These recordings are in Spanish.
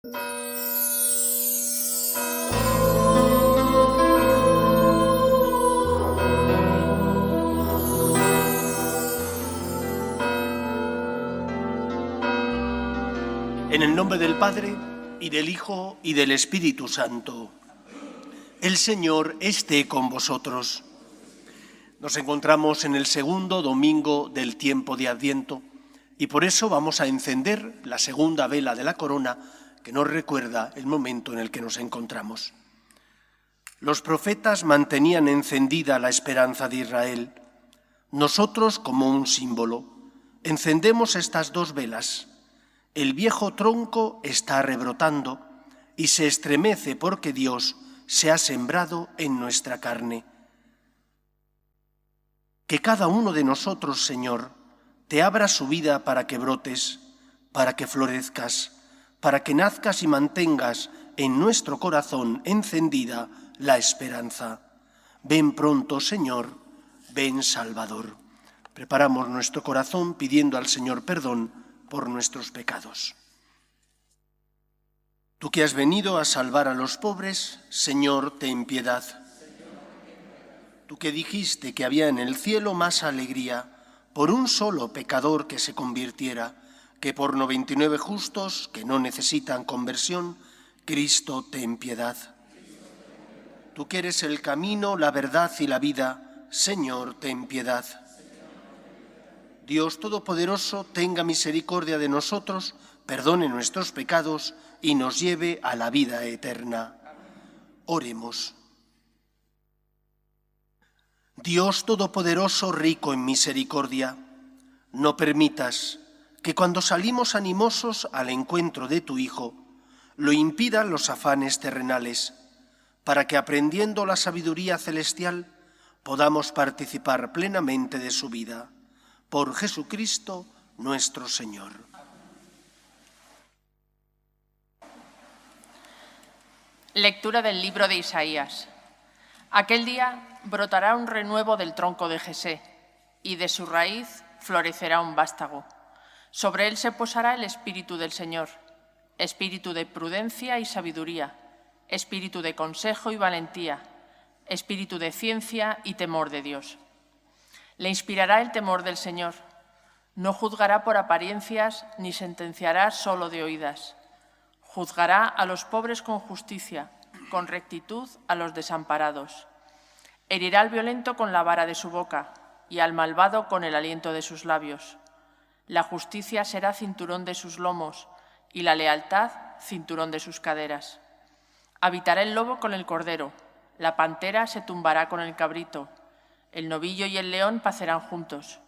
En el nombre del Padre, y del Hijo, y del Espíritu Santo. El Señor esté con vosotros. Nos encontramos en el segundo domingo del tiempo de Adviento y por eso vamos a encender la segunda vela de la corona que nos recuerda el momento en el que nos encontramos. Los profetas mantenían encendida la esperanza de Israel. Nosotros, como un símbolo, encendemos estas dos velas. El viejo tronco está rebrotando y se estremece porque Dios se ha sembrado en nuestra carne. Que cada uno de nosotros, Señor, te abra su vida para que brotes, para que florezcas, para que nazcas y mantengas en nuestro corazón encendida la esperanza. Ven pronto, Señor, ven Salvador. Preparamos nuestro corazón pidiendo al Señor perdón por nuestros pecados. Tú que has venido a salvar a los pobres, Señor, ten piedad. Tú que dijiste que había en el cielo más alegría por un solo pecador que se convirtiera, que por 99 justos que no necesitan conversión, Cristo, ten piedad. Tú que eres el camino, la verdad y la vida, Señor, ten piedad. Dios Todopoderoso, tenga misericordia de nosotros, perdone nuestros pecados y nos lleve a la vida eterna. Oremos. Dios Todopoderoso, rico en misericordia, no permitas que cuando salimos animosos al encuentro de tu Hijo, lo impidan los afanes terrenales, para que aprendiendo la sabiduría celestial podamos participar plenamente de su vida. Por Jesucristo nuestro Señor. Lectura del libro de Isaías. Aquel día brotará un renuevo del tronco de Jesé, y de su raíz florecerá un vástago. Sobre él se posará el Espíritu del Señor, espíritu de prudencia y sabiduría, espíritu de consejo y valentía, espíritu de ciencia y temor de Dios. Le inspirará el temor del Señor. No juzgará por apariencias ni sentenciará solo de oídas. Juzgará a los pobres con justicia, con rectitud a los desamparados. Herirá al violento con la vara de su boca y al malvado con el aliento de sus labios. La justicia será cinturón de sus lomos y la lealtad cinturón de sus caderas. Habitará el lobo con el cordero, la pantera se tumbará con el cabrito. El novillo y el león pacerán juntos.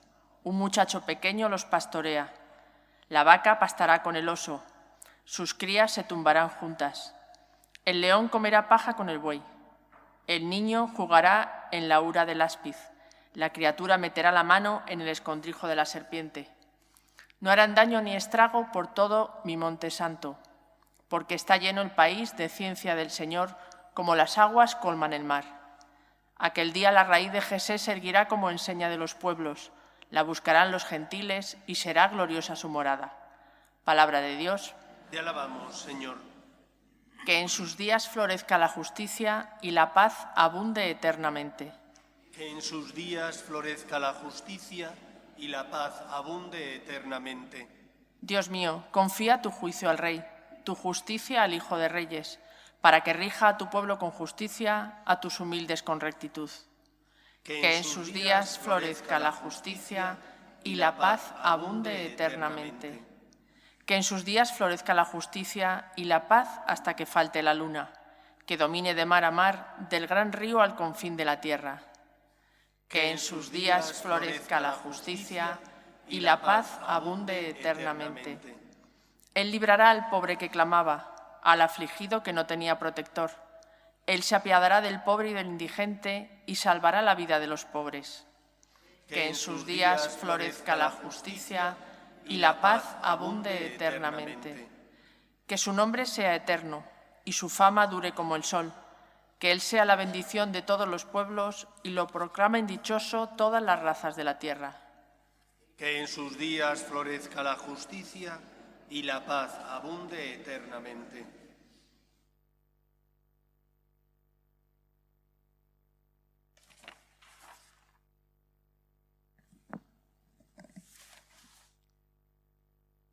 Un muchacho pequeño los pastorea. La vaca pastará con el oso. Sus crías se tumbarán juntas. El león comerá paja con el buey. El niño jugará en la ura del áspiz. La criatura meterá la mano en el escondrijo de la serpiente. No harán daño ni estrago por todo mi monte santo, porque está lleno el país de ciencia del Señor, como las aguas colman el mar. Aquel día la raíz de Jesé se erguirá como enseña de los pueblos, la buscarán los gentiles y será gloriosa su morada. Palabra de Dios. Te alabamos, Señor. Que en sus días florezca la justicia y la paz abunde eternamente. Que en sus días florezca la justicia y la paz abunde eternamente. Dios mío, confía tu juicio al Rey, tu justicia al Hijo de Reyes, para que rija a tu pueblo con justicia, a tus humildes con rectitud. Que en sus días florezca la justicia y la paz abunde eternamente. Que en sus días florezca la justicia y la paz hasta que falte la luna, que domine de mar a mar, del gran río al confín de la tierra. Que en sus días florezca la justicia y la paz abunde eternamente. Él librará al pobre que clamaba, al afligido que no tenía protector. Él se apiadará del pobre y del indigente y salvará la vida de los pobres. Que en sus días florezca la justicia y la paz abunde eternamente. Que su nombre sea eterno y su fama dure como el sol. Que Él sea la bendición de todos los pueblos y lo proclamen dichoso todas las razas de la tierra. Que en sus días florezca la justicia y la paz abunde eternamente.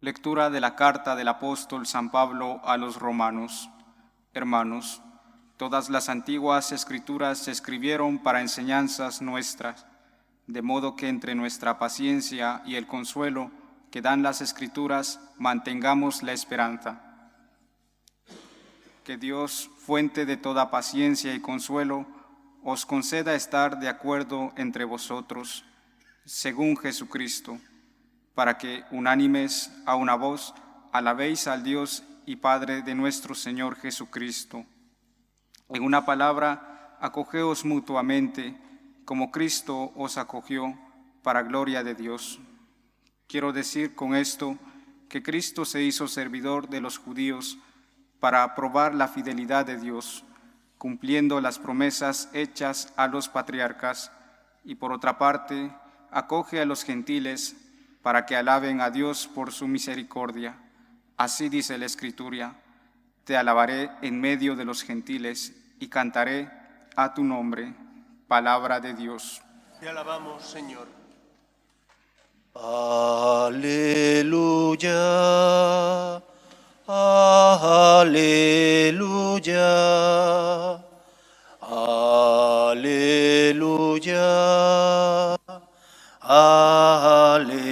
Lectura de la carta del apóstol San Pablo a los romanos. Hermanos, todas las antiguas escrituras se escribieron para enseñanzas nuestras, de modo que entre nuestra paciencia y el consuelo que dan las escrituras mantengamos la esperanza. Que Dios, fuente de toda paciencia y consuelo, os conceda estar de acuerdo entre vosotros, según Jesucristo, para que, unánimes a una voz, alabéis al Dios y Padre de nuestro Señor Jesucristo. En una palabra, acogeos mutuamente, como Cristo os acogió, para gloria de Dios. Quiero decir con esto que Cristo se hizo servidor de los judíos para probar la fidelidad de Dios, cumpliendo las promesas hechas a los patriarcas, y por otra parte, acoge a los gentiles para que alaben a Dios por su misericordia. Así dice la Escritura: te alabaré en medio de los gentiles y cantaré a tu nombre. Palabra de Dios. Te alabamos, Señor. Aleluya, aleluya, aleluya, aleluya.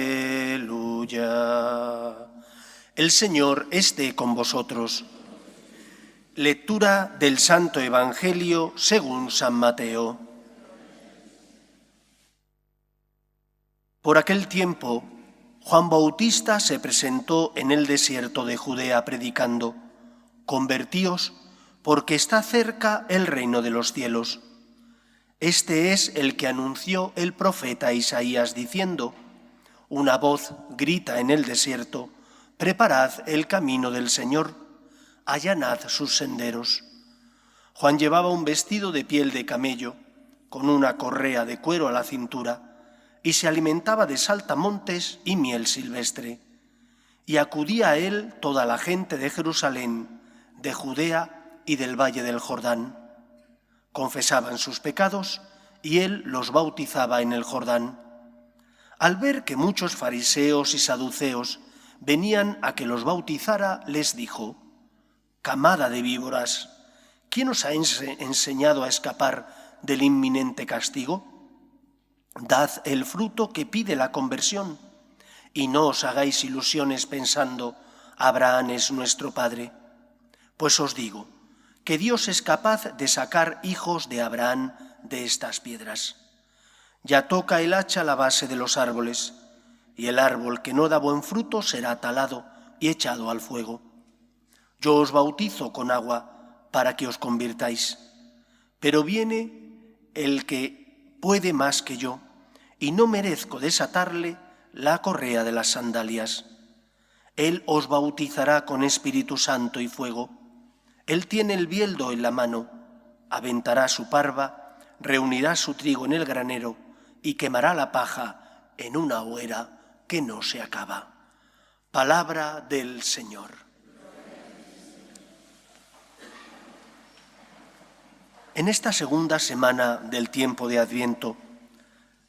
El Señor esté con vosotros. Lectura del Santo Evangelio según San Mateo. Por aquel tiempo, Juan Bautista se presentó en el desierto de Judea predicando: «Convertíos, porque está cerca el reino de los cielos». Este es el que anunció el profeta Isaías diciendo: «Una voz grita en el desierto, preparad el camino del Señor, allanad sus senderos». Juan llevaba un vestido de piel de camello, con una correa de cuero a la cintura, y se alimentaba de saltamontes y miel silvestre. Y acudía a él toda la gente de Jerusalén, de Judea y del valle del Jordán. Confesaban sus pecados y él los bautizaba en el Jordán. Al ver que muchos fariseos y saduceos venían a que los bautizara, les dijo: «Camada de víboras, ¿quién os ha enseñado a escapar del inminente castigo? Dad el fruto que pide la conversión, y no os hagáis ilusiones pensando: Abraham es nuestro padre. Pues os digo que Dios es capaz de sacar hijos de Abraham de estas piedras. Ya toca el hacha la base de los árboles, y el árbol que no da buen fruto será talado y echado al fuego. Yo os bautizo con agua para que os convirtáis, pero viene el que puede más que yo, y no merezco desatarle la correa de las sandalias. Él os bautizará con Espíritu Santo y fuego. Él tiene el bieldo en la mano, aventará su parva, reunirá su trigo en el granero y quemará la paja en una hoguera que no se acaba». Palabra del Señor. En esta segunda semana del tiempo de Adviento,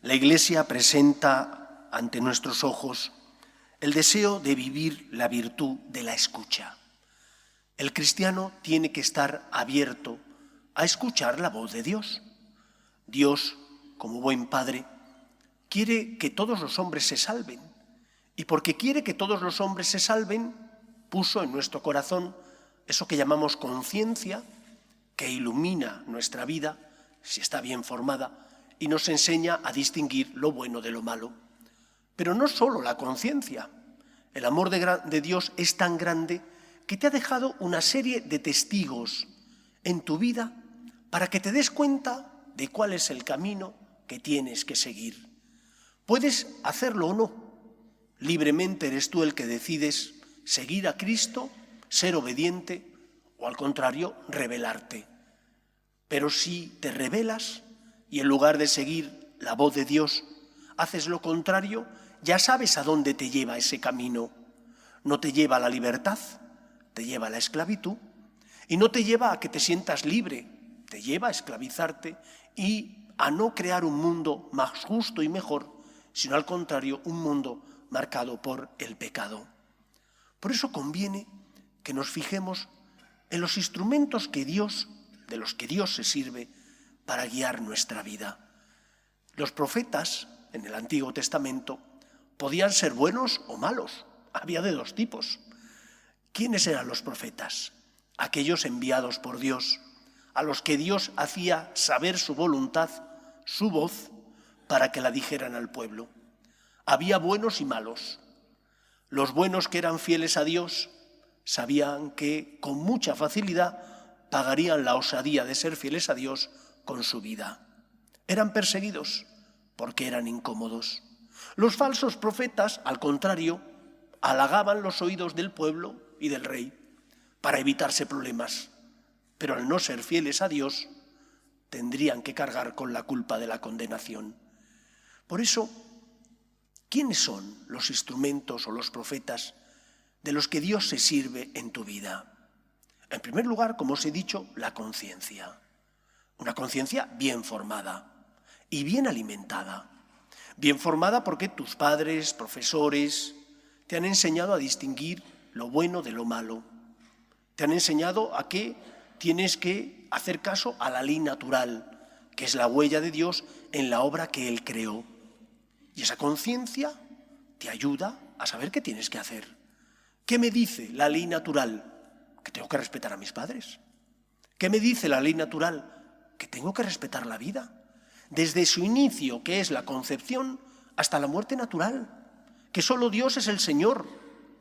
la Iglesia presenta ante nuestros ojos el deseo de vivir la virtud de la escucha. El cristiano tiene que estar abierto a escuchar la voz de Dios. Dios, como buen Padre, quiere que todos los hombres se salven. Y porque quiere que todos los hombres se salven, puso en nuestro corazón eso que llamamos conciencia, que ilumina nuestra vida, si está bien formada, y nos enseña a distinguir lo bueno de lo malo. Pero no solo la conciencia. El amor de Dios es tan grande que te ha dejado una serie de testigos en tu vida para que te des cuenta de cuál es el camino que tienes que seguir. Puedes hacerlo o no. Libremente eres tú el que decides seguir a Cristo, ser obediente o, al contrario, rebelarte. Pero si te rebelas y en lugar de seguir la voz de Dios haces lo contrario, ya sabes a dónde te lleva ese camino. no te lleva a la libertad, te lleva a la esclavitud, y no te lleva a que te sientas libre, te lleva a esclavizarte y a no crear un mundo más justo y mejor, sino al contrario, un mundo marcado por el pecado. Por eso conviene que nos fijemos en los instrumentos de los que Dios se sirve para guiar nuestra vida. Los profetas en el Antiguo Testamento podían ser buenos o malos, había de dos tipos. ¿Quiénes eran los profetas? Aquellos enviados por Dios, a los que Dios hacía saber su voluntad, su voz, para que la dijeran al pueblo. Había buenos y malos. Los buenos, que eran fieles a Dios, sabían que con mucha facilidad pagarían la osadía de ser fieles a Dios con su vida. Eran perseguidos porque eran incómodos. Los falsos profetas, al contrario, halagaban los oídos del pueblo y del rey para evitarse problemas, pero al no ser fieles a Dios, tendrían que cargar con la culpa de la condenación. Por eso, ¿quiénes son los instrumentos o los profetas de los que Dios se sirve en tu vida? En primer lugar, como os he dicho, la conciencia. Una conciencia bien formada y bien alimentada. Bien formada porque tus padres, profesores, te han enseñado a distinguir lo bueno de lo malo. Te han enseñado a que tienes que hacer caso a la ley natural, que es la huella de Dios en la obra que Él creó. Y esa conciencia te ayuda a saber qué tienes que hacer. ¿Qué me dice la ley natural? Que tengo que respetar a mis padres. ¿Qué me dice la ley natural? Que tengo que respetar la vida. Desde su inicio, que es la concepción, hasta la muerte natural. Que solo Dios es el Señor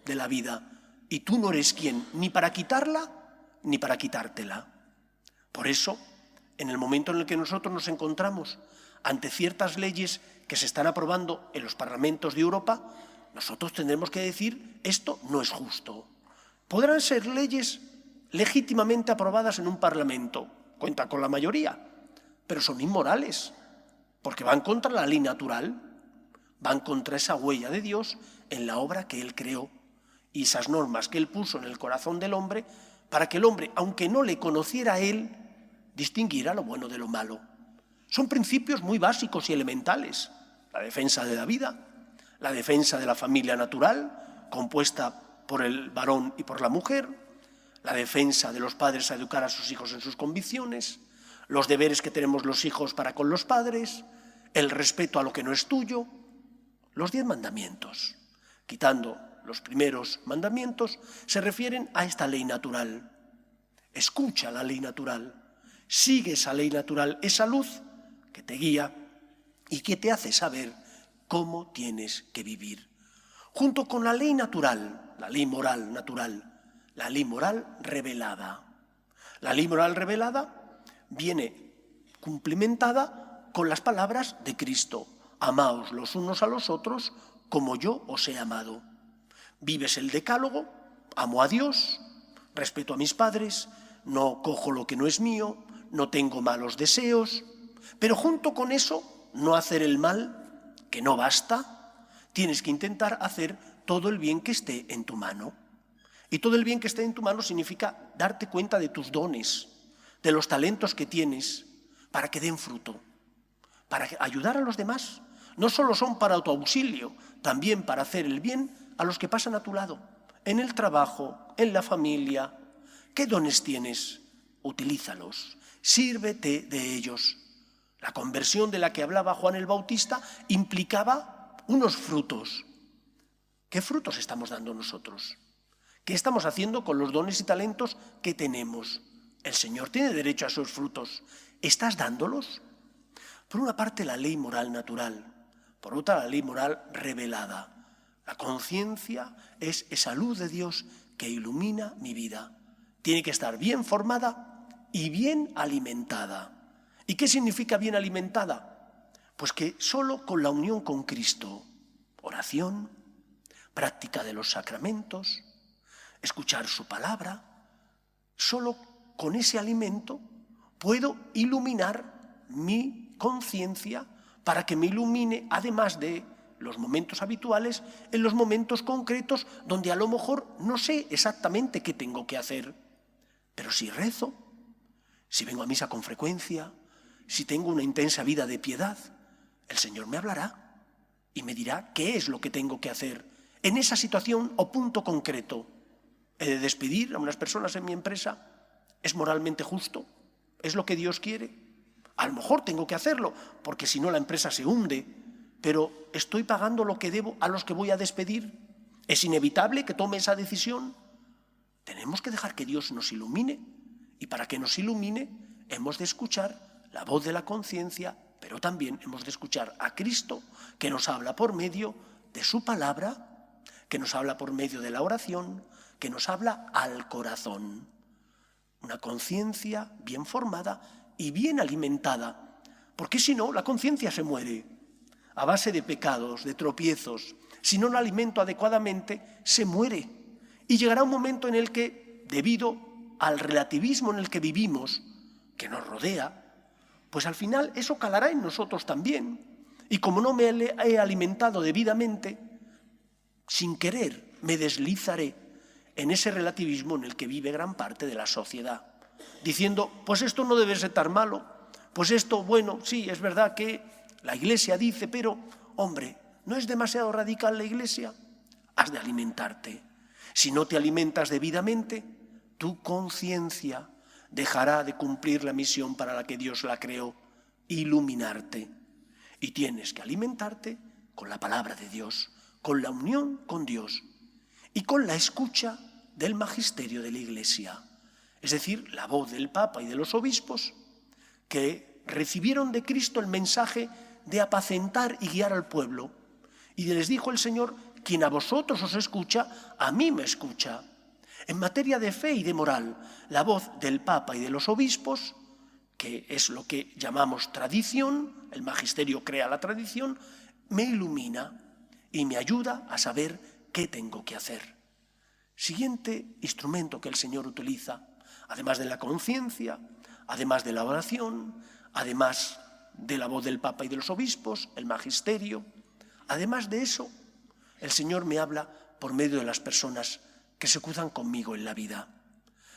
de la vida. Y tú no eres quien, ni para quitarla, ni para quitártela. Por eso, en el momento en el que nosotros nos encontramos ante ciertas leyes que se están aprobando en los parlamentos de Europa, nosotros tendremos que decir, esto no es justo. Podrán ser leyes legítimamente aprobadas en un parlamento, cuenta con la mayoría, pero son inmorales, porque van contra la ley natural, van contra esa huella de Dios en la obra que Él creó y esas normas que Él puso en el corazón del hombre para que el hombre, aunque no le conociera a Él, distinguiera lo bueno de lo malo. Son principios muy básicos y elementales. La defensa de la vida, la defensa de la familia natural, compuesta por el varón y por la mujer, la defensa de los padres a educar a sus hijos en sus convicciones, los deberes que tenemos los hijos para con los padres, el respeto a lo que no es tuyo, los 10 mandamientos. Quitando los primeros mandamientos, se refieren a esta ley natural. Escucha la ley natural, sigue esa ley natural, esa luz que te guía y que te hace saber cómo tienes que vivir. Junto con la ley natural, la ley moral natural, la ley moral revelada. La ley moral revelada viene cumplimentada con las palabras de Cristo. Amaos los unos a los otros como yo os he amado. Vives el decálogo, amo a Dios, respeto a mis padres, no cojo lo que no es mío, no tengo malos deseos, pero junto con eso, no hacer el mal, que no basta, tienes que intentar hacer todo el bien que esté en tu mano. Y todo el bien que esté en tu mano significa darte cuenta de tus dones, de los talentos que tienes, para que den fruto, para ayudar a los demás. No solo son para tu auxilio, también para hacer el bien a los que pasan a tu lado, en el trabajo, en la familia. ¿Qué dones tienes? Utilízalos, sírvete de ellos. La conversión de la que hablaba Juan el Bautista implicaba unos frutos. ¿Qué frutos estamos dando nosotros? ¿Qué estamos haciendo con los dones y talentos que tenemos? El Señor tiene derecho a esos frutos. ¿Estás dándolos? Por una parte, la ley moral natural. Por otra, la ley moral revelada. La conciencia es esa luz de Dios que ilumina mi vida. Tiene que estar bien formada y bien alimentada. ¿Y qué significa bien alimentada? Pues que solo con la unión con Cristo, oración, práctica de los sacramentos, escuchar su palabra, solo con ese alimento puedo iluminar mi conciencia para que me ilumine, además de los momentos habituales, en los momentos concretos donde a lo mejor no sé exactamente qué tengo que hacer. Pero si rezo, si vengo a misa con frecuencia, si tengo una intensa vida de piedad, el Señor me hablará y me dirá qué es lo que tengo que hacer en esa situación o punto concreto. ¿He de despedir a unas personas en mi empresa? ¿Es moralmente justo? ¿Es lo que Dios quiere? A lo mejor tengo que hacerlo, porque si no la empresa se hunde, pero ¿estoy pagando lo que debo a los que voy a despedir? ¿Es inevitable que tome esa decisión? Tenemos que dejar que Dios nos ilumine, y para que nos ilumine hemos de escuchar la voz de la conciencia, pero también hemos de escuchar a Cristo, que nos habla por medio de su palabra, que nos habla por medio de la oración, que nos habla al corazón. Una conciencia bien formada y bien alimentada, porque si no, la conciencia se muere. A base de pecados, de tropiezos, si no la alimento adecuadamente, se muere. Y llegará un momento en el que, debido al relativismo en el que vivimos, que nos rodea, pues al final eso calará en nosotros también. Y como no me he alimentado debidamente, sin querer me deslizaré en ese relativismo en el que vive gran parte de la sociedad, diciendo, pues esto no debe ser tan malo, pues esto, bueno, sí, es verdad que la Iglesia dice, pero, hombre, ¿no es demasiado radical la Iglesia? Has de alimentarte. Si no te alimentas debidamente, tu conciencia dejará de cumplir la misión para la que Dios la creó, iluminarte. Y tienes que alimentarte con la palabra de Dios, con la unión con Dios y con la escucha del magisterio de la Iglesia, es decir, la voz del Papa y de los obispos que recibieron de Cristo el mensaje de apacentar y guiar al pueblo. Y les dijo el Señor, quien a vosotros os escucha, a mí me escucha. En materia de fe y de moral, la voz del Papa y de los obispos, que es lo que llamamos tradición, el magisterio crea la tradición, me ilumina y me ayuda a saber qué tengo que hacer. Siguiente instrumento que el Señor utiliza, además de la conciencia, además de la oración, además de la voz del Papa y de los obispos, el magisterio, además de eso, el Señor me habla por medio de las personas que se cruzan conmigo en la vida.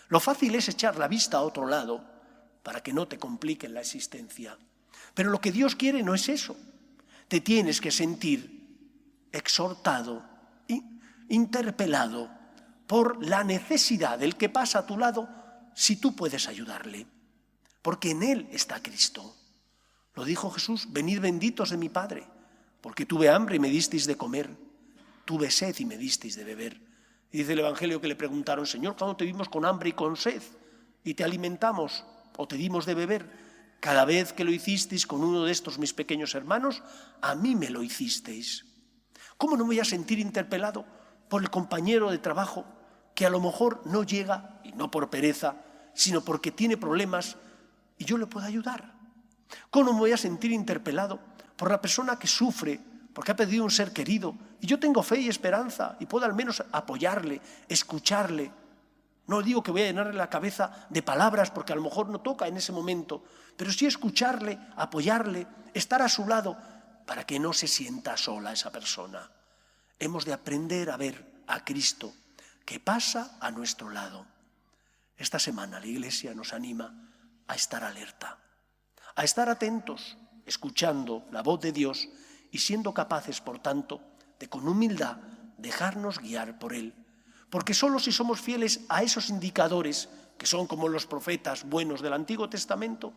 Lo fácil es echar la vista a otro lado para que no te compliquen la existencia. Pero lo que Dios quiere no es eso. Te tienes que sentir exhortado, interpelado por la necesidad del que pasa a tu lado si tú puedes ayudarle. Porque en Él está Cristo. Lo dijo Jesús, venid benditos de mi Padre, porque tuve hambre y me disteis de comer, tuve sed y me disteis de beber. Y dice el Evangelio que le preguntaron, Señor, ¿cuándo te vimos con hambre y con sed y te alimentamos o te dimos de beber? Cada vez que lo hicisteis con uno de estos mis pequeños hermanos, a mí me lo hicisteis. ¿Cómo no me voy a sentir interpelado por el compañero de trabajo que a lo mejor no llega, y no por pereza, sino porque tiene problemas y yo le puedo ayudar? ¿Cómo no me voy a sentir interpelado por la persona que sufre porque ha perdido un ser querido y yo tengo fe y esperanza y puedo al menos apoyarle, escucharle? No digo que voy a llenarle la cabeza de palabras porque a lo mejor no toca en ese momento, pero sí escucharle, apoyarle, estar a su lado para que no se sienta sola esa persona. Hemos de aprender a ver a Cristo que pasa a nuestro lado. Esta semana la Iglesia nos anima a estar alerta, a estar atentos, escuchando la voz de Dios y siendo capaces, por tanto, de con humildad dejarnos guiar por Él. Porque solo si somos fieles a esos indicadores, que son como los profetas buenos del Antiguo Testamento,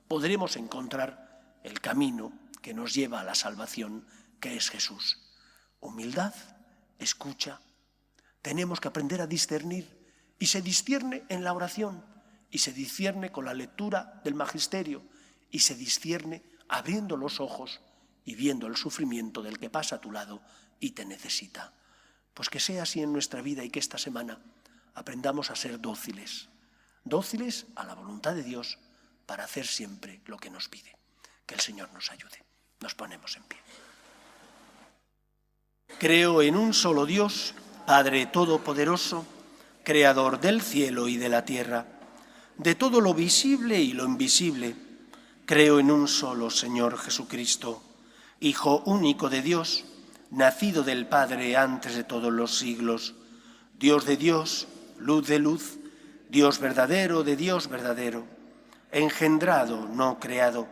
podremos encontrar el camino que nos lleva a la salvación, que es Jesús. Humildad, escucha. Tenemos que aprender a discernir, y se discierne en la oración, y se discierne con la lectura del magisterio, y se discierne abriendo los ojos y viendo el sufrimiento del que pasa a tu lado y te necesita. Pues que sea así en nuestra vida y que esta semana aprendamos a ser dóciles, dóciles a la voluntad de Dios para hacer siempre lo que nos pide. Que el Señor nos ayude. Nos ponemos en pie. Creo en un solo Dios, Padre Todopoderoso, Creador del cielo y de la tierra, de todo lo visible y lo invisible. Creo en un solo Señor Jesucristo, Hijo único de Dios, nacido del Padre antes de todos los siglos, Dios de Dios, luz de luz, Dios verdadero de Dios verdadero, engendrado, no creado,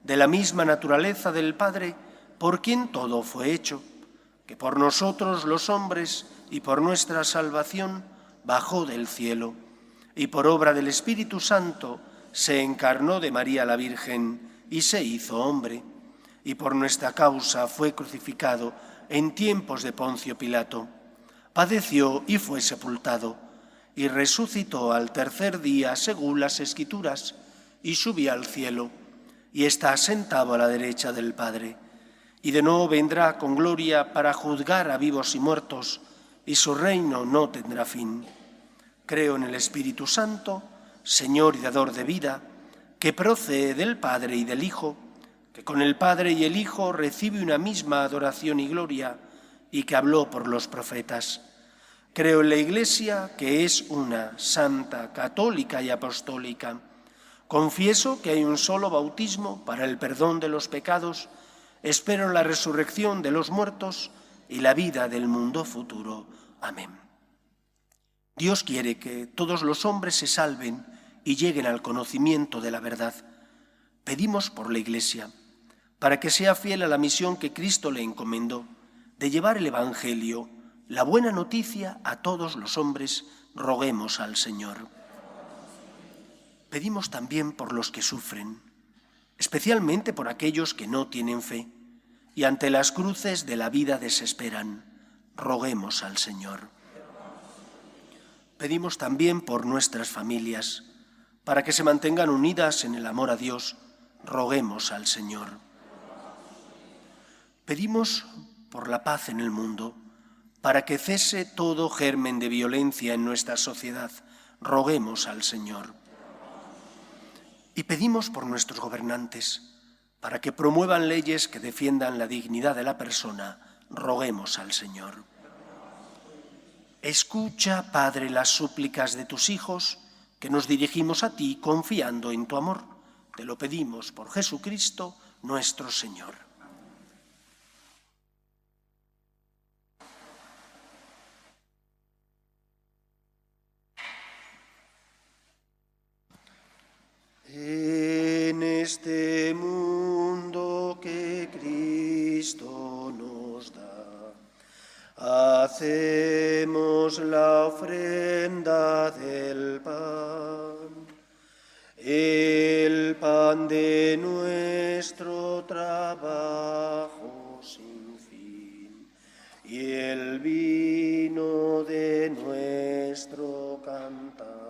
de la misma naturaleza del Padre, por quien todo fue hecho, que por nosotros los hombres y por nuestra salvación bajó del cielo, y por obra del Espíritu Santo se encarnó de María la Virgen y se hizo hombre, y por nuestra causa fue crucificado en tiempos de Poncio Pilato. Padeció y fue sepultado, y resucitó al tercer día según las Escrituras, y subió al cielo, y está sentado a la derecha del Padre, y de nuevo vendrá con gloria para juzgar a vivos y muertos, y su reino no tendrá fin. Creo en el Espíritu Santo, Señor y dador de vida, que procede del Padre y del Hijo, que con el Padre y el Hijo recibe una misma adoración y gloria, y que habló por los profetas. Creo en la Iglesia, que es una, santa, católica y apostólica. Confieso que hay un solo bautismo para el perdón de los pecados. Espero la resurrección de los muertos y la vida del mundo futuro. Amén. Dios quiere que todos los hombres se salven y lleguen al conocimiento de la verdad. Pedimos por la Iglesia, para que sea fiel a la misión que Cristo le encomendó, de llevar el Evangelio, la buena noticia, a todos los hombres. Roguemos al Señor. Pedimos también por los que sufren, especialmente por aquellos que no tienen fe y ante las cruces de la vida desesperan. Roguemos al Señor. Pedimos también por nuestras familias, para que se mantengan unidas en el amor a Dios. Roguemos al Señor. Pedimos por la paz en el mundo, para que cese todo germen de violencia en nuestra sociedad. Roguemos al Señor. Y pedimos por nuestros gobernantes, para que promuevan leyes que defiendan la dignidad de la persona. Roguemos al Señor. Escucha, Padre, las súplicas de tus hijos, que nos dirigimos a ti confiando en tu amor. Te lo pedimos por Jesucristo, nuestro Señor. En este mundo que Cristo nos da, hacemos la ofrenda del pan, el pan de nuestro trabajo sin fin y el vino de nuestro cantar.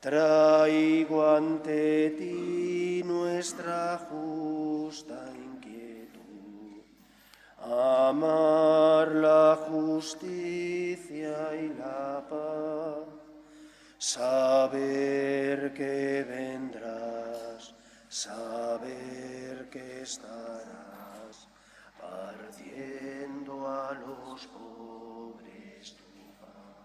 Traigo ante ti nuestra justa inquietud, amar la justicia y la paz, saber que vendrás, saber que estarás partiendo a los pobres tu pan,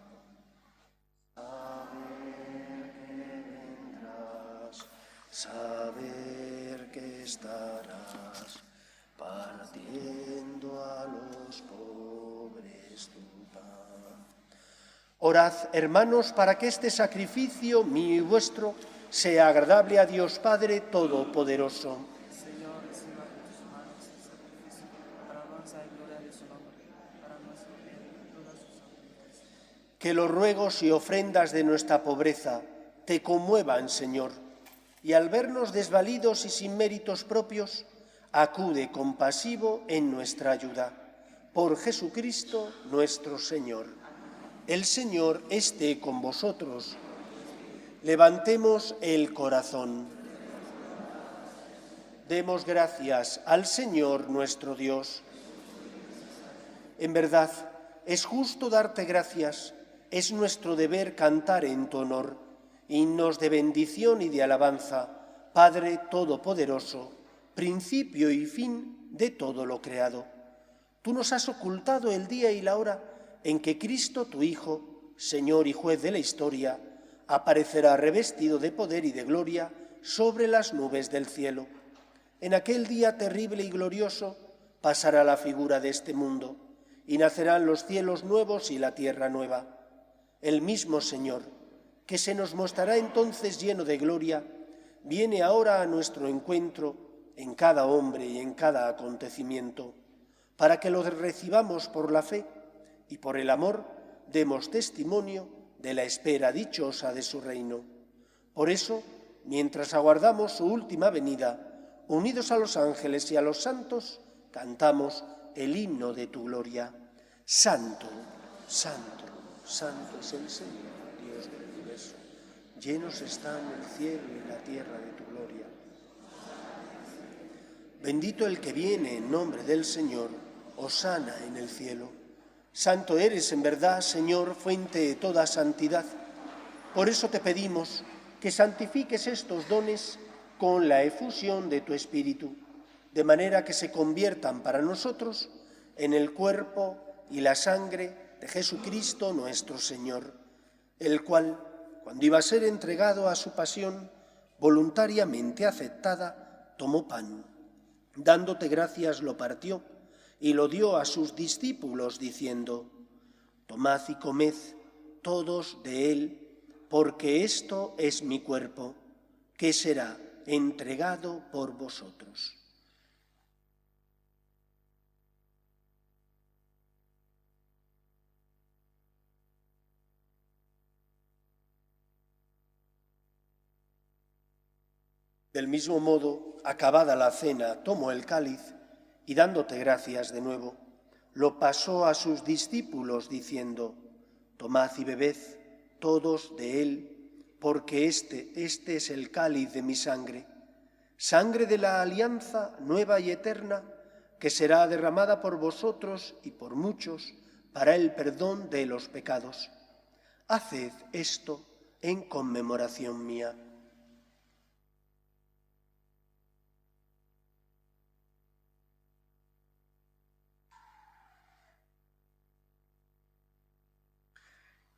saber que estarás partiendo a los pobres tu pan. Orad, hermanos, para que este sacrificio mío y vuestro sea agradable a Dios Padre Todopoderoso. Señor, reciba de tus manos el sacrificio para alabanza y gloria de su nombre, para nuestro bien y toda su santidad. Que los ruegos y ofrendas de nuestra pobreza te conmuevan, Señor, y al vernos desvalidos y sin méritos propios, acude compasivo en nuestra ayuda. Por Jesucristo nuestro Señor. El Señor esté con vosotros. Levantemos el corazón. Demos gracias al Señor nuestro Dios. En verdad, es justo darte gracias, es nuestro deber cantar en tu honor, himnos de bendición y de alabanza, Padre Todopoderoso, principio y fin de todo lo creado. Tú nos has ocultado el día y la hora en que Cristo, tu Hijo, Señor y Juez de la historia, aparecerá revestido de poder y de gloria sobre las nubes del cielo. En aquel día terrible y glorioso, pasará la figura de este mundo, y nacerán los cielos nuevos y la tierra nueva. El mismo Señor, que se nos mostrará entonces lleno de gloria, viene ahora a nuestro encuentro en cada hombre y en cada acontecimiento, para que lo recibamos por la fe y por el amor demos testimonio de la espera dichosa de su reino. Por eso, mientras aguardamos su última venida, unidos a los ángeles y a los santos, cantamos el himno de tu gloria. Santo, santo, santo es el Señor, Dios del universo. Llenos están el cielo y la tierra de tu gloria. Bendito el que viene en nombre del Señor, hosana en el cielo. Santo eres en verdad, Señor, fuente de toda santidad. Por eso te pedimos que santifiques estos dones con la efusión de tu Espíritu, de manera que se conviertan para nosotros en el cuerpo y la sangre de Jesucristo nuestro Señor, el cual, cuando iba a ser entregado a su pasión, voluntariamente aceptada, tomó pan. Dándote gracias lo partió y lo dio a sus discípulos, diciendo: Tomad y comed todos de él, porque esto es mi cuerpo, que será entregado por vosotros. Del mismo modo, acabada la cena, tomó el cáliz y, dándote gracias de nuevo, lo pasó a sus discípulos, diciendo: Tomad y bebed todos de él, porque este es el cáliz de mi sangre, sangre de la alianza nueva y eterna, que será derramada por vosotros y por muchos para el perdón de los pecados. Haced esto en conmemoración mía.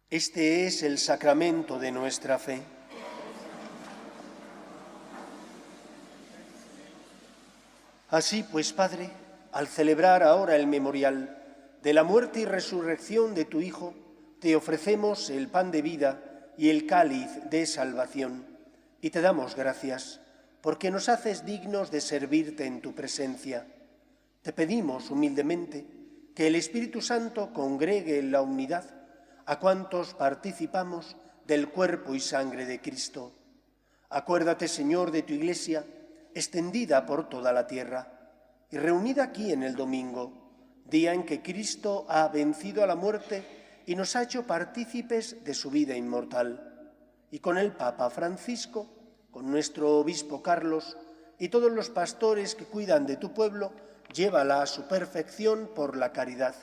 Este es el sacramento de nuestra fe. Así pues, Padre, al celebrar ahora el memorial de la muerte y resurrección de tu Hijo, te ofrecemos el pan de vida y el cáliz de salvación, y te damos gracias, porque nos haces dignos de servirte en tu presencia. Te pedimos humildemente que el Espíritu Santo congregue en la unidad a cuantos participamos del cuerpo y sangre de Cristo. Acuérdate, Señor, de tu Iglesia, extendida por toda la tierra y reunida aquí en el domingo, día en que Cristo ha vencido a la muerte y nos ha hecho partícipes de su vida inmortal. Y con el Papa Francisco, con nuestro obispo Carlos y todos los pastores que cuidan de tu pueblo, llévala a su perfección por la caridad.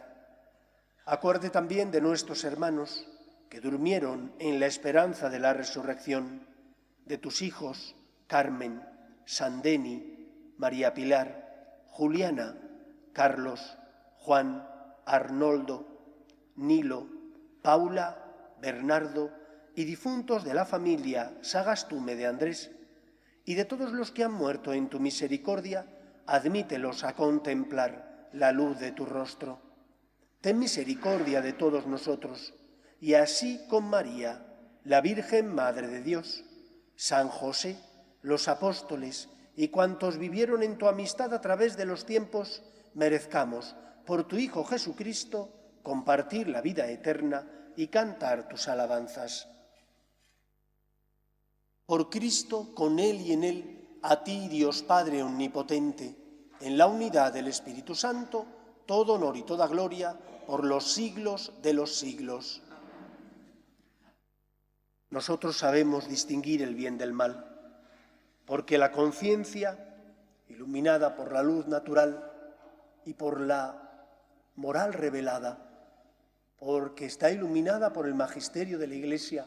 Acuerde también de nuestros hermanos que durmieron en la esperanza de la resurrección, de tus hijos Carmen, Sandeni, María Pilar, Juliana, Carlos, Juan, Arnoldo, Nilo, Paula, Bernardo y difuntos de la familia Sagastume de Andrés, y de todos los que han muerto en tu misericordia, admítelos a contemplar la luz de tu rostro. Ten misericordia de todos nosotros, y así con María, la Virgen Madre de Dios, San José, los apóstoles y cuantos vivieron en tu amistad a través de los tiempos, merezcamos, por tu Hijo Jesucristo, compartir la vida eterna y cantar tus alabanzas. Por Cristo, con Él y en Él, a ti, Dios Padre omnipotente, en la unidad del Espíritu Santo, todo honor y toda gloria por los siglos de los siglos. Nosotros sabemos distinguir el bien del mal, porque la conciencia, iluminada por la luz natural y por la moral revelada, porque está iluminada por el magisterio de la Iglesia,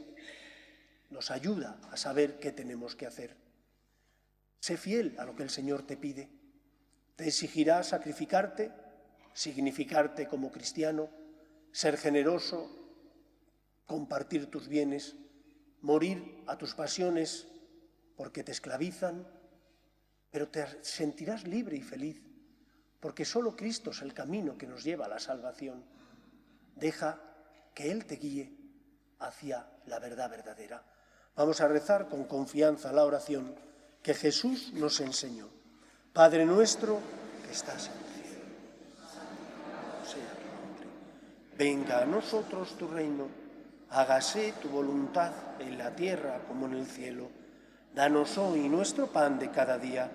nos ayuda a saber qué tenemos que hacer. Sé fiel a lo que el Señor te pide. Te exigirá sacrificarte, significarte como cristiano, ser generoso, compartir tus bienes, morir a tus pasiones porque te esclavizan, pero te sentirás libre y feliz porque solo Cristo es el camino que nos lleva a la salvación. Deja que Él te guíe hacia la verdad verdadera. Vamos a rezar con confianza la oración que Jesús nos enseñó. Padre nuestro que estás en el cielo, santificado sea tu nombre. Venga a nosotros tu reino, hágase tu voluntad en la tierra como en el cielo. Danos hoy nuestro pan de cada día.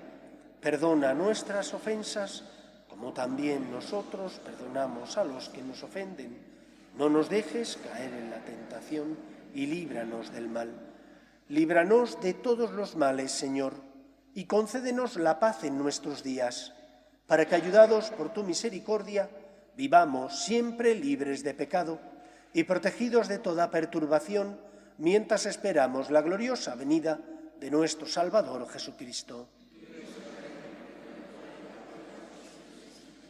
Perdona nuestras ofensas, como también nosotros perdonamos a los que nos ofenden. No nos dejes caer en la tentación y líbranos del mal. Líbranos de todos los males, Señor, y concédenos la paz en nuestros días, para que, ayudados por tu misericordia, vivamos siempre libres de pecado y protegidos de toda perturbación, mientras esperamos la gloriosa venida de nuestro Salvador Jesucristo.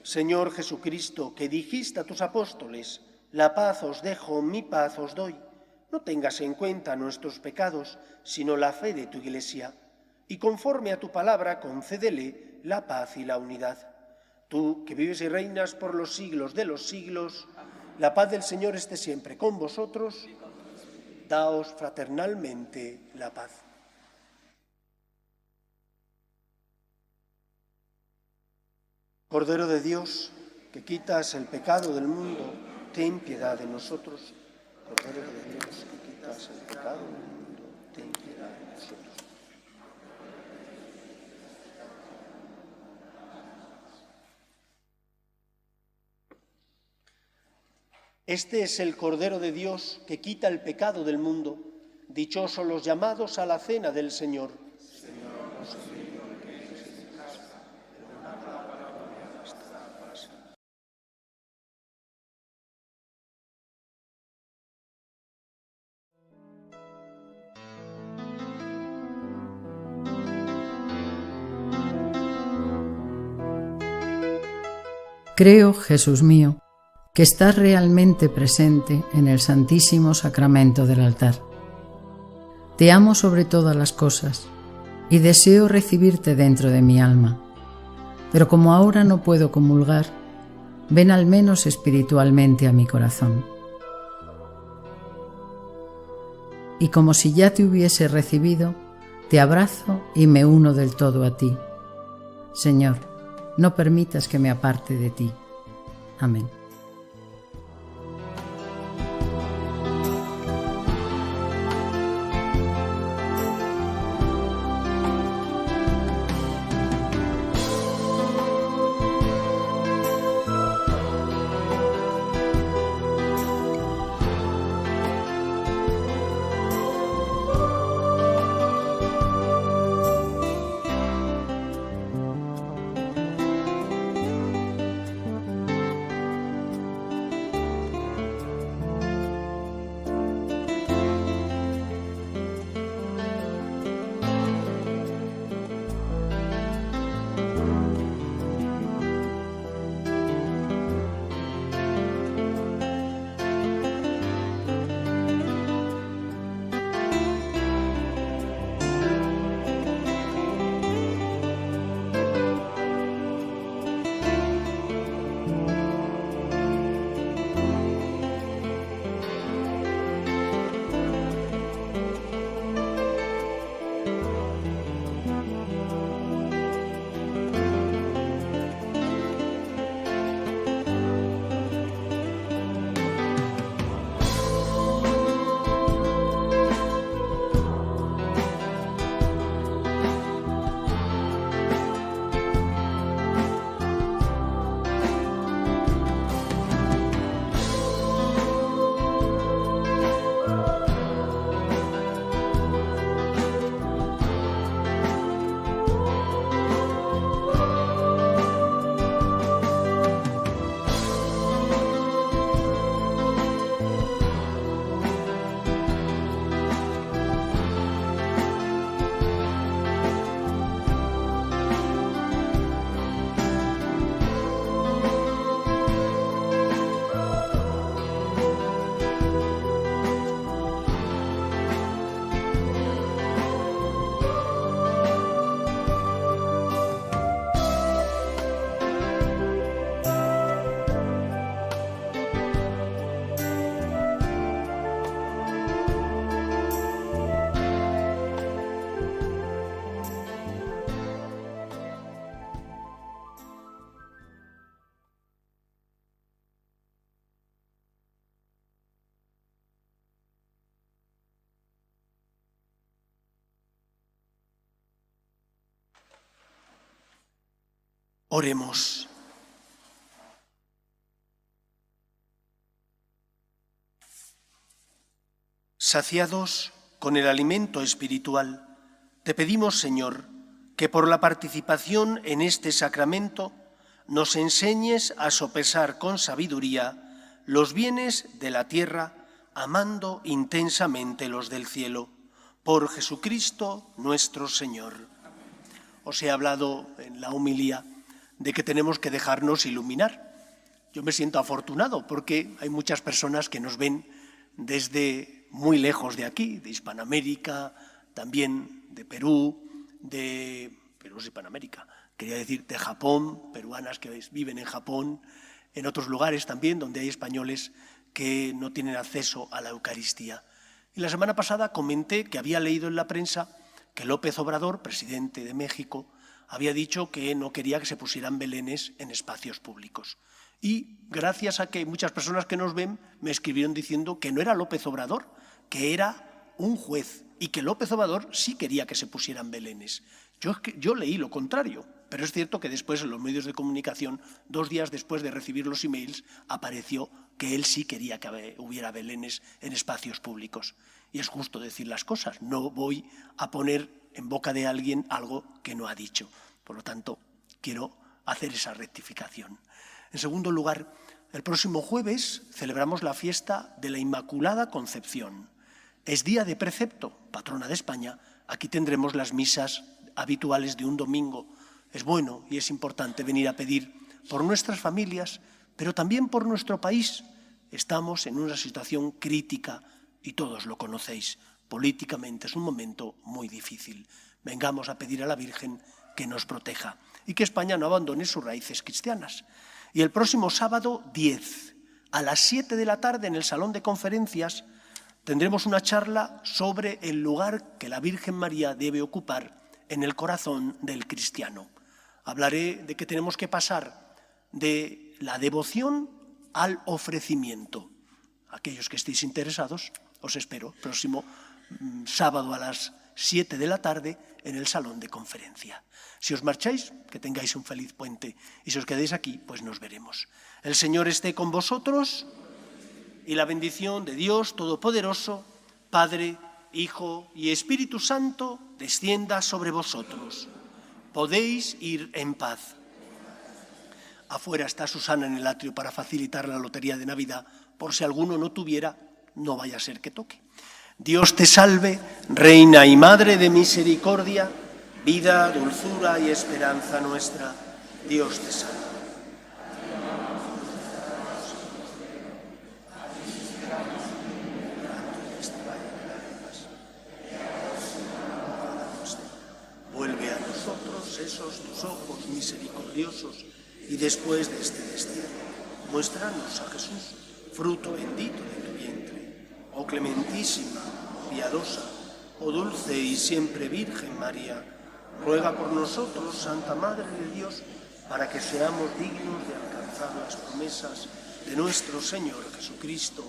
Señor Jesucristo, que dijiste a tus apóstoles: la paz os dejo, mi paz os doy. No tengas en cuenta nuestros pecados, sino la fe de tu Iglesia, y conforme a tu palabra concédele la paz y la unidad. Tú, que vives y reinas por los siglos de los siglos, la paz del Señor esté siempre con vosotros. Daos fraternalmente la paz. Cordero de Dios, que quitas el pecado del mundo, ten piedad de nosotros. Cordero de Dios, que quitas el pecado del mundo, ten piedad de nosotros. Este es el Cordero de Dios que quita el pecado del mundo. Dichosos los llamados a la cena del Señor. Señor, no soy digno de que entres en mi casa, pero una palabra tuya bastará para sanar. Creo, Jesús mío, que estás realmente presente en el Santísimo Sacramento del altar. Te amo sobre todas las cosas y deseo recibirte dentro de mi alma, pero como ahora no puedo comulgar, ven al menos espiritualmente a mi corazón. Y como si ya te hubiese recibido, te abrazo y me uno del todo a ti. Señor, no permitas que me aparte de ti. Amén. Oremos. Saciados con el alimento espiritual, te pedimos, Señor, que por la participación en este sacramento nos enseñes a sopesar con sabiduría los bienes de la tierra, amando intensamente los del cielo. Por Jesucristo nuestro Señor. Os he hablado en la homilía de que tenemos que dejarnos iluminar. Yo me siento afortunado porque hay muchas personas que nos ven desde muy lejos de aquí, de Hispanoamérica, también de Perú, Perú es Hispanoamérica, quería decir de Japón, peruanas que viven en Japón, en otros lugares también donde hay españoles que no tienen acceso a la Eucaristía. Y la semana pasada comenté que había leído en la prensa que López Obrador, presidente de México, había dicho que no quería que se pusieran belenes en espacios públicos. Y gracias a que muchas personas que nos ven me escribieron diciendo que no era López Obrador, que era un juez y que López Obrador sí quería que se pusieran belenes. Yo leí lo contrario, pero es cierto que después en los medios de comunicación, 2 días después de recibir los emails, apareció que él sí quería que hubiera belenes en espacios públicos. Y es justo decir las cosas, no voy a poner en boca de alguien algo que no ha dicho. Por lo tanto, quiero hacer esa rectificación. En segundo lugar, el próximo jueves celebramos la fiesta de la Inmaculada Concepción. Es día de precepto, patrona de España. Aquí tendremos las misas habituales de un domingo. Es bueno y es importante venir a pedir por nuestras familias, pero también por nuestro país. Estamos en una situación crítica y todos lo conocéis. Políticamente es un momento muy difícil. Vengamos a pedir a la Virgen que nos proteja y que España no abandone sus raíces cristianas. Y el próximo sábado 10, a las 7 de la tarde, en el Salón de Conferencias, tendremos una charla sobre el lugar que la Virgen María debe ocupar en el corazón del cristiano. Hablaré de que tenemos que pasar de la devoción al ofrecimiento. Aquellos que estéis interesados, os espero próximo sábado a las 7 de la tarde en el Salón de Conferencia. Si os marcháis, que tengáis un feliz puente, y si os quedáis aquí, pues nos veremos. El Señor esté con vosotros y la bendición de Dios Todopoderoso, Padre, Hijo y Espíritu Santo, descienda sobre vosotros. Podéis ir en paz. Afuera está Susana en el atrio para facilitar la lotería de Navidad, por si alguno no tuviera, no vaya a ser que toque. Dios te salve, Reina y Madre de misericordia, vida, dulzura y esperanza nuestra. Dios te salve. Vuelve a nosotros esos tus ojos misericordiosos y después de este destierro, muéstranos a Jesús, fruto bendito de tu vientre. Oh clementísima, piadosa, oh dulce y siempre Virgen María, ruega por nosotros, Santa Madre de Dios, para que seamos dignos de alcanzar las promesas de nuestro Señor Jesucristo.